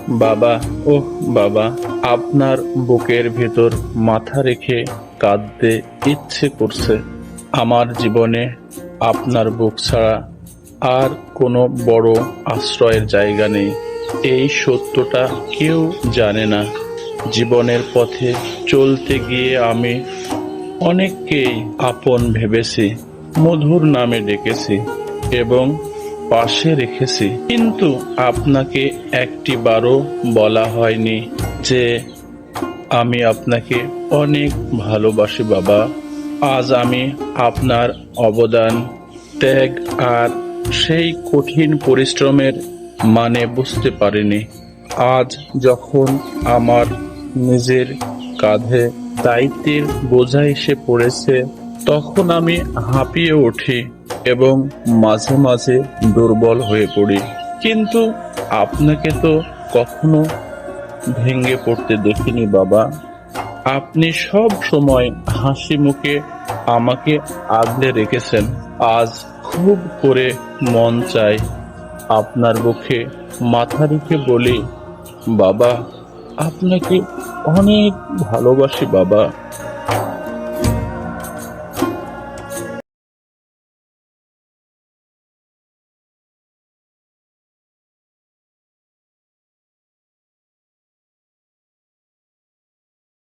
বাবা, ওহ বাবা, আপনার বুকের ভেতর মাথা রেখে কাঁদতে ইচ্ছে করছে। আমার জীবনে আপনার বুক ছাড়া আর কোনো বড় আশ্রয়ের জায়গা নেই। এই সত্যটা কেউ জানে না। জীবনের পথে চলতে গিয়ে আমি অনেককেই আপন ভেবেছি, মধুর নামে ডেকেছি এবং পাশে রেখেছি, কিন্তু আপনাকে একটিবারও বলা হয়নি যে আমি আপনাকে অনেক ভালোবাসি বাবা। আজ আমি আপনার অবদান, ত্যাগ আর সেই কঠিন পরিশ্রমের মানে বুঝতে পারিনি। আজ যখন আমার নিজের কাঁধে দায়িত্বের বোঝা এসে পড়েছে, তখন আমি হাঁপিয়ে উঠি এবং মাঝে মাঝে দুর্বল হয়ে পড়ি। কিন্তু আপনাকে তো কখনো ভেঙে পড়তে দেখিনি বাবা। আপনি সব সময় হাসি মুখে আমাকে আগলে রেখেছেন। আজ খুব করে মন চায় আপনার বুকে মাথা রেখে বলি, বাবা, আপনাকে অনেক ভালোবাসি বাবা।